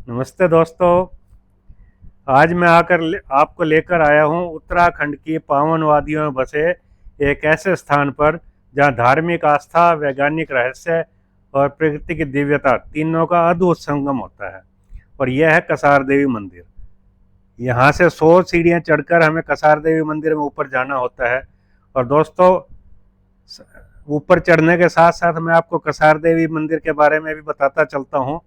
नमस्ते दोस्तों। आज मैं आपको लेकर आया हूँ उत्तराखंड की पावन वादियों में बसे एक ऐसे स्थान पर जहाँ धार्मिक आस्था, वैज्ञानिक रहस्य और प्रकृति की दिव्यता तीनों का अद्भुत संगम होता है। और यह है कसार देवी मंदिर। यहाँ से 100 सीढ़ियाँ चढ़कर हमें कसार देवी मंदिर में ऊपर जाना होता है। और दोस्तों, ऊपर चढ़ने के साथ साथ मैं आपको कसार देवी मंदिर के बारे में भी बताता चलता हूँ।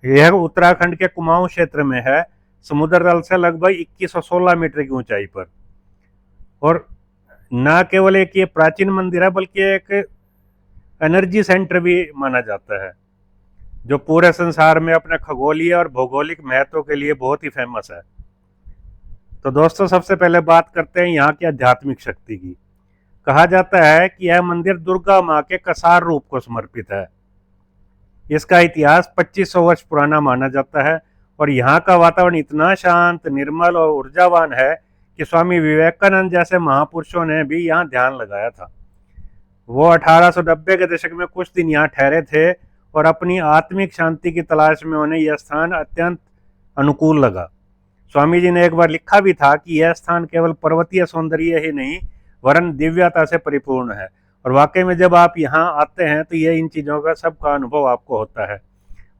यह उत्तराखंड के कुमाऊं क्षेत्र में है, समुद्र तल से लगभग 2116 मीटर की ऊंचाई पर। और न केवल एक ये प्राचीन मंदिर है, बल्कि एक एनर्जी सेंटर भी माना जाता है, जो पूरे संसार में अपने खगोलीय और भौगोलिक महत्व के लिए बहुत ही फेमस है। तो दोस्तों, सबसे पहले बात करते हैं यहाँ की आध्यात्मिक शक्ति की। कहा जाता है कि यह मंदिर दुर्गा माँ के कसार रूप को समर्पित है। इसका इतिहास 2500 वर्ष पुराना माना जाता है। और यहाँ का वातावरण इतना शांत, निर्मल और ऊर्जावान है कि स्वामी विवेकानंद जैसे महापुरुषों ने भी यहाँ ध्यान लगाया था। वो 1890 के दशक में कुछ दिन यहाँ ठहरे थे और अपनी आत्मिक शांति की तलाश में उन्हें यह स्थान अत्यंत अनुकूल लगा। स्वामी जी ने एक बार लिखा भी था कि यह स्थान केवल पर्वतीय सौंदर्य ही नहीं, वरन दिव्यता से परिपूर्ण है। और वाकई में जब आप यहाँ आते हैं तो ये इन चीज़ों का सबका अनुभव आपको होता है।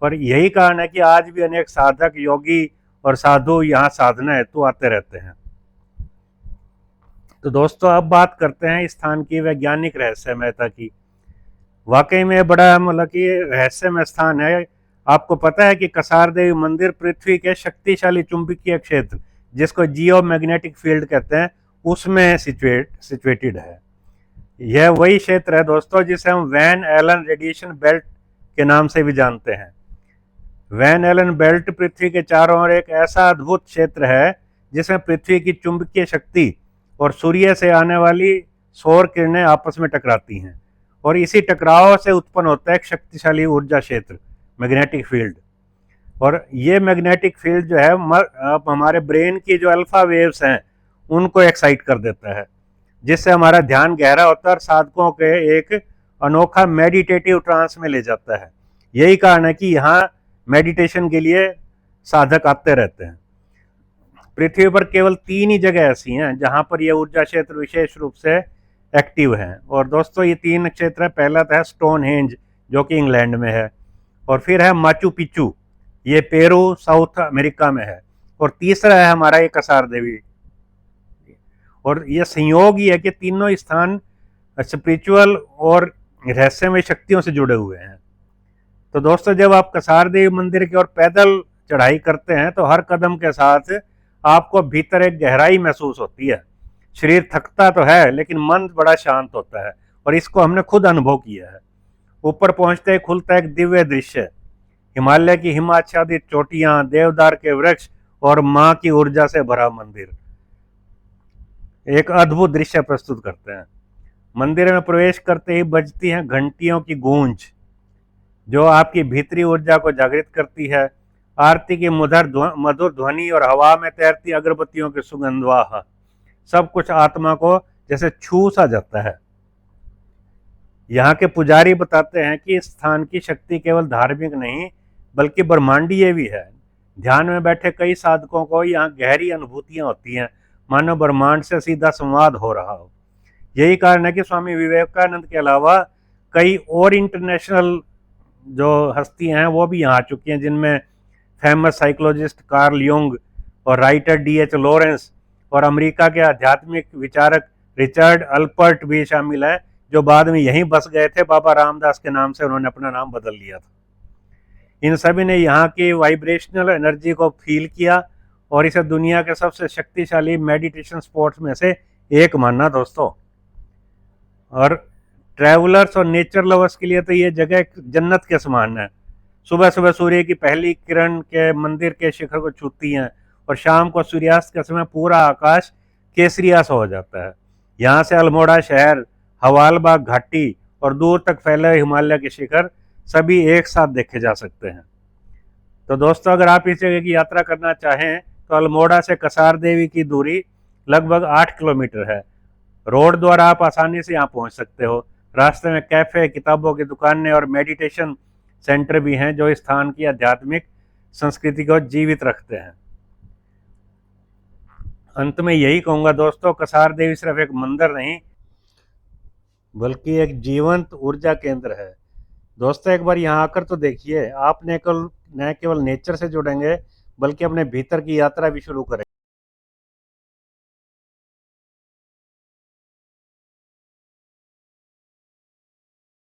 और यही कारण है कि आज भी अनेक साधक, योगी और साधु यहाँ साधना हेतु आते रहते हैं। तो दोस्तों, अब बात करते हैं इस स्थान की वैज्ञानिक रहस्यमयता की। वाकई में बड़ा मतलब कि रहस्यमय स्थान है। आपको पता है कि कसार देवी मंदिर पृथ्वी के शक्तिशाली चुंबकीय क्षेत्र, जिसको जियो मैग्नेटिक फील्ड कहते हैं, उसमें सिचुएटेड है। यह वही क्षेत्र है दोस्तों जिसे हम वैन एलन रेडिएशन बेल्ट के नाम से भी जानते हैं। वैन एलन बेल्ट पृथ्वी के चारों ओर एक ऐसा अद्भुत क्षेत्र है जिसमें पृथ्वी की चुंबकीय शक्ति और सूर्य से आने वाली सौर किरणें आपस में टकराती हैं। और इसी टकराव से उत्पन्न होता है एक शक्तिशाली ऊर्जा क्षेत्र, मैग्नेटिक फील्ड। और ये मैग्नेटिक फील्ड जो है हमारे ब्रेन की जो अल्फा वेव्स हैं उनको एक्साइट कर देता है, जिससे हमारा ध्यान गहरा होता है और साधकों के एक अनोखा मेडिटेटिव ट्रांस में ले जाता है। यही कारण है कि यहाँ मेडिटेशन के लिए साधक आते रहते हैं। पृथ्वी पर केवल 3 ही जगह ऐसी हैं जहां पर यह ऊर्जा क्षेत्र विशेष रूप से एक्टिव हैं। और दोस्तों, ये 3 क्षेत्र है। पहला तो है स्टोनहेंज, जो कि इंग्लैंड में है। और फिर है माचू पिच्चू, ये पेरू, साउथ अमेरिका में है। और तीसरा है हमारा ये कसार देवी। और ये संयोग ही है कि तीनों स्थान स्पिरिचुअल और रहस्यमय शक्तियों से जुड़े हुए हैं। तो दोस्तों, जब आप कसार देवी मंदिर की ओर पैदल चढ़ाई करते हैं तो हर कदम के साथ आपको भीतर एक गहराई महसूस होती है। शरीर थकता तो है, लेकिन मन बड़ा शांत होता है, और इसको हमने खुद अनुभव किया है। ऊपर पहुंचते ही खुलता एक दिव्य दृश्य, हिमालय की हिमाच्छादित चोटियां, देवदार के वृक्ष और माँ की ऊर्जा से भरा मंदिर एक अद्भुत दृश्य प्रस्तुत करते हैं। मंदिर में प्रवेश करते ही बजती हैं घंटियों की गूंज, जो आपकी भीतरी ऊर्जा को जागृत करती है। आरती की मधुर ध्वनि और हवा में तैरती अगरबत्तियों की सुगंध, वाह, सब कुछ आत्मा को जैसे छू सा जाता है। यहाँ के पुजारी बताते हैं कि इस स्थान की शक्ति केवल धार्मिक नहीं, बल्कि ब्रह्मांडीय भी है। ध्यान में बैठे कई साधकों को यहाँ गहरी अनुभूतियां होती हैं, मानो ब्रह्मांड से सीधा संवाद हो रहा हो। यही कारण है कि स्वामी विवेकानंद के अलावा कई और इंटरनेशनल जो हस्तियां हैं वो भी यहाँ आ चुकी हैं, जिनमें फेमस साइकोलॉजिस्ट कार्ल युंग और राइटर D.H. लॉरेंस और अमेरिका के आध्यात्मिक विचारक रिचर्ड अल्पर्ट भी शामिल हैं, जो बाद में यहीं बस गए थे। बाबा रामदास के नाम से उन्होंने अपना नाम बदल लिया था। इन सभी ने यहाँ की वाइब्रेशनल एनर्जी को फील किया और इसे दुनिया के सबसे शक्तिशाली मेडिटेशन स्पॉट्स में से एक माना दोस्तों। और ट्रैवलर्स और नेचर लवर्स के लिए तो ये जगह एक जन्नत के समान है। सुबह सुबह सूर्य की पहली किरण के मंदिर के शिखर को छूती हैं, और शाम को सूर्यास्त के समय पूरा आकाश केसरिया सा हो जाता है। यहाँ से अल्मोड़ा शहर, हवालबाग घाटी और दूर तक फैले हिमालय के शिखर सभी एक साथ देखे जा सकते हैं। तो दोस्तों, अगर आप इस जगह की यात्रा करना चाहें तो अल्मोड़ा से कसार देवी की दूरी लगभग 8 किलोमीटर है। रोड द्वारा आप आसानी से यहाँ पहुँच सकते हो। रास्ते में कैफ़े, किताबों की दुकानें और मेडिटेशन सेंटर भी हैं, जो इस स्थान की आध्यात्मिक संस्कृति को जीवित रखते हैं। अंत में यही कहूँगा दोस्तों, कसार देवी सिर्फ एक मंदिर नहीं बल्कि एक जीवंत ऊर्जा केंद्र है। दोस्तों एक बार यहाँ आकर तो देखिए, आप न केवल नेचर से जुड़ेंगे बल्कि अपने भीतर की यात्रा भी शुरू करेंगे।